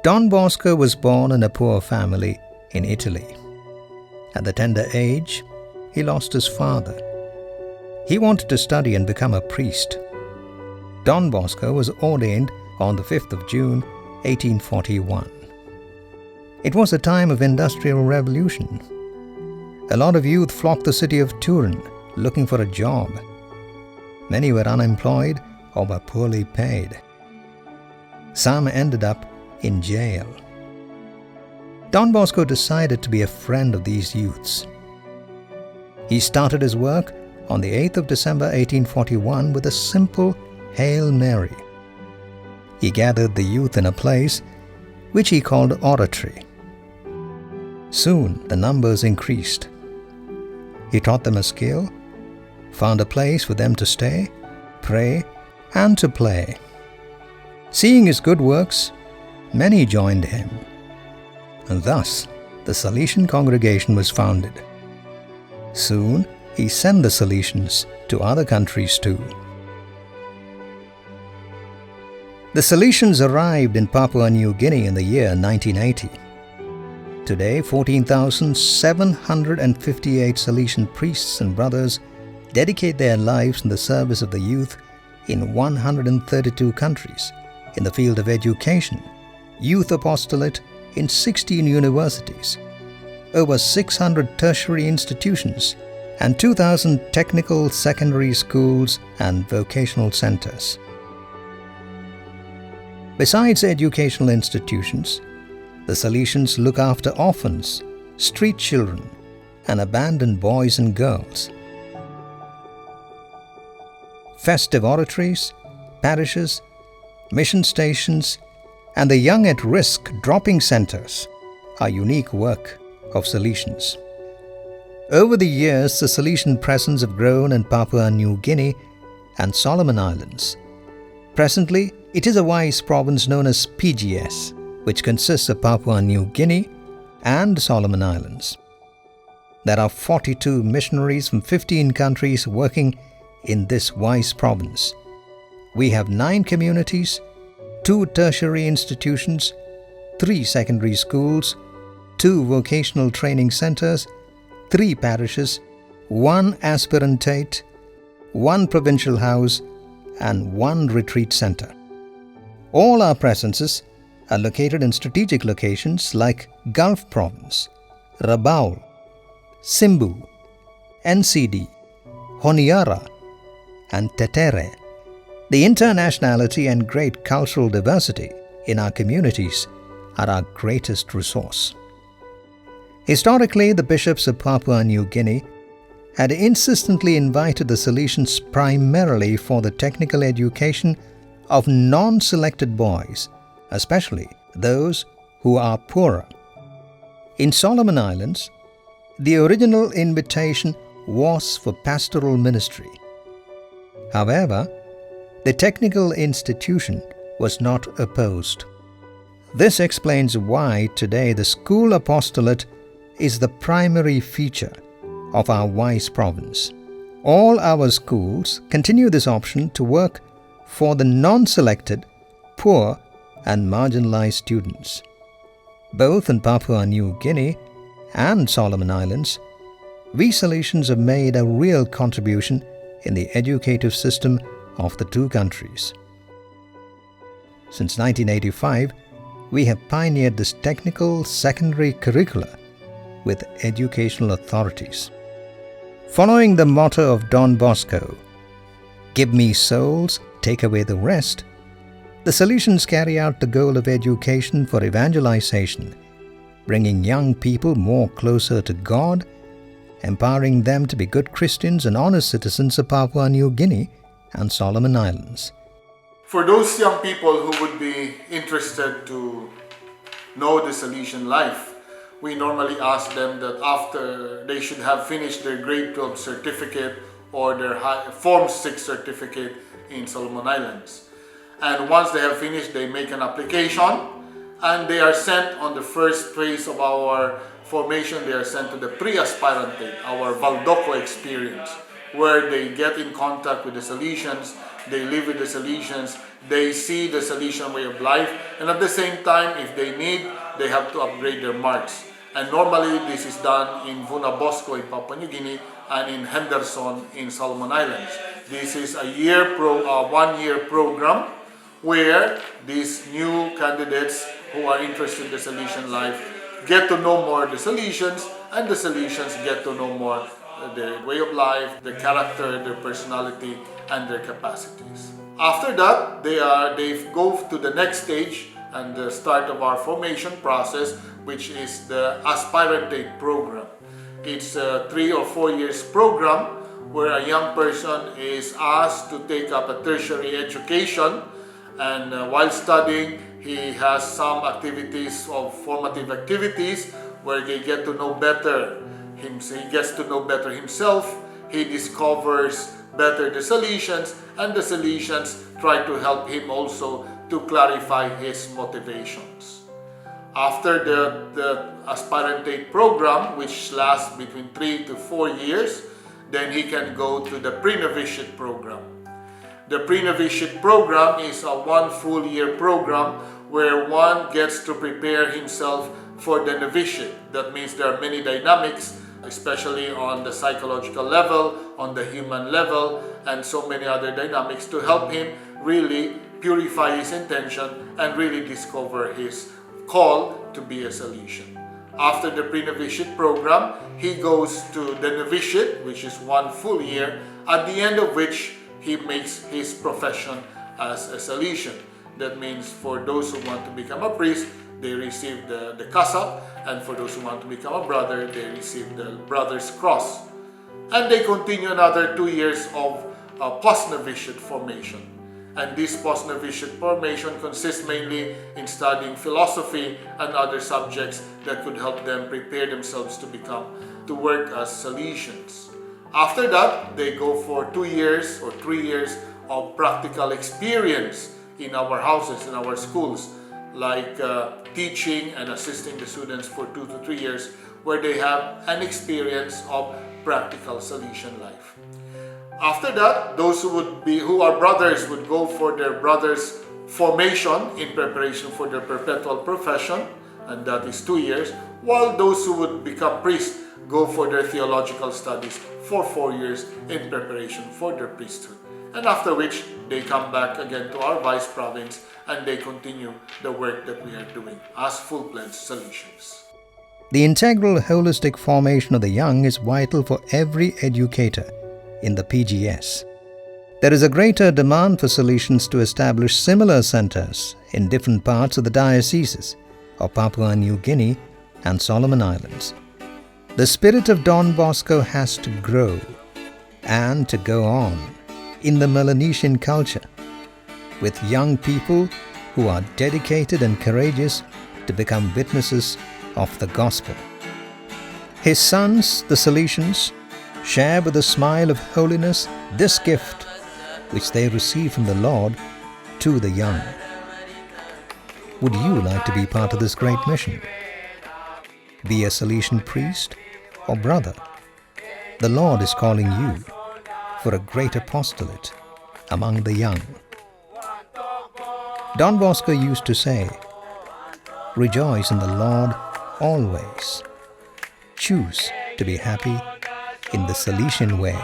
Don Bosco was born in a poor family in Italy. At the tender age, he lost his father. He wanted to study and become a priest. Don Bosco was ordained on the 5th of June, 1841. It was a time of industrial revolution. A lot of youth flocked the city of Turin looking for a job. Many were unemployed or were poorly paid. Some ended up in jail. Don Bosco decided to be a friend of these youths. He started his work on the 8th of December 1841 with a simple Hail Mary. He gathered the youth in a place which he called oratory. Soon the numbers increased. He taught them a skill, found a place for them to stay, pray, and to play. Seeing his good works, many joined him, and thus the Salesian congregation was founded. Soon he sent the Salesians to other countries too. The Salesians arrived in Papua New Guinea in the year 1980. Today, 14,758 Salesian priests and brothers dedicate their lives in the service of the youth in 132 countries in the field of education, youth apostolate in 16 universities, over 600 tertiary institutions, and 2,000 technical secondary schools and vocational centers. Besides educational institutions, the Salesians look after orphans, street children, and abandoned boys and girls. Festive oratories, parishes, mission stations, and the young at risk dropping centers are unique work of Salesians. Over the years, the Salesian presence have grown in Papua New Guinea and Solomon Islands. Presently, it is a vice province known as PGS, which consists of Papua New Guinea and Solomon Islands. There are 42 missionaries from 15 countries working in this vice province. We have 9 communities, 2 tertiary institutions, 3 secondary schools, 2 vocational training centers, 3 parishes, 1 aspirantate, 1 provincial house, and 1 retreat center. All our presences are located in strategic locations like Gulf Province, Rabaul, Simbu, NCD, Honiara, and Tetere. The internationality and great cultural diversity in our communities are our greatest resource. Historically, the bishops of Papua New Guinea had insistently invited the Salesians primarily for the technical education of non-selected boys, especially those who are poorer. In Solomon Islands, the original invitation was for pastoral ministry. However, the technical institution was not opposed. This explains why today the school apostolate is the primary feature of our vice province. All our schools continue this option to work for the non-selected, poor and marginalized students. Both in Papua New Guinea and Solomon Islands, we Salesians have made a real contribution in the educative system of the 2 countries. Since 1985, we have pioneered this technical secondary curricula with educational authorities. Following the motto of Don Bosco, "Give me souls, take away the rest," the Salesians carry out the goal of education for evangelization, bringing young people more closer to God, empowering them to be good Christians and honest citizens of Papua New Guinea and Solomon Islands. For those young people who would be interested to know the Salesian life, we normally ask them that after they should have finished their grade 12 certificate or their Form 6 certificate in Solomon Islands. And once they have finished, they make an application and they are sent on the first phase of our formation. They are sent to the pre-aspirantate, our Valdoco experience, where they get in contact with the Salesians they live with the Salesians, they see the Salesian way of life, and at the same time, if they need, they have to upgrade their marks. And normally, this is done in DonBosco in Papua New Guinea and in Henderson in Solomon Islands. This is a 1-year program where these new candidates who are interested in the Salesian life get to know more the Salesians, and the Salesians get to know more their way of life, their character, their personality, and their capacities. After that, they go to the next stage and the start of our formation process, which is the aspirantate program. It's a 3 or 4 years program where a young person is asked to take up a tertiary education, and while studying, he has some activities of formative activities where they get to know better him. He gets to know better himself. He discovers better the Salesians, and the Salesians try to help him also to clarify his motivations. After the aspirantate program, which lasts between 3 to 4 years, then he can go to the pre-novitiate program. The pre-novitiate program is a 1 full year program where one gets to prepare himself for the novitiate. That means there are many dynamics, especially on the psychological level, on the human level, and so many other dynamics to help him really purify his intention and really discover his call to be a Salesian. After the pre-novitiate program, he goes to the novitiate, which is 1 full year, at the end of which he makes his profession as a Salesian. That means for those who want to become a priest, they receive the kasap, and for those who want to become a brother, they receive the brother's cross. And they continue another 2 years of post-novitiate formation. And this post-novitiate formation consists mainly in studying philosophy and other subjects that could help them prepare themselves to work as Salesians. After that, they go for 2 years or 3 years of practical experience in our houses, in our schools, like teaching and assisting the students for 2 to 3 years, where they have an experience of practical Salesian life. After that, those who are brothers would go for their brothers' formation in preparation for their perpetual profession, and that is 2 years, while those who would become priests go for their theological studies for 4 years in preparation for their priesthood. And after which, they come back again to our vice province and they continue the work that we are doing as full-fledged Salesians. The integral holistic formation of the young is vital for every educator in the PGS. There is a greater demand for Salesians to establish similar centers in different parts of the dioceses of Papua New Guinea and Solomon Islands. The spirit of Don Bosco has to grow and to go on in the Melanesian culture, with young people who are dedicated and courageous to become witnesses of the gospel. His sons, the Salesians, share with a smile of holiness this gift which they receive from the Lord to the young. Would you like to be part of this great mission? Be a Salesian priest or brother. The Lord is calling you for a great apostolate among the young. Don Bosco used to say, "Rejoice in the Lord always. Choose to be happy in the Salesian way."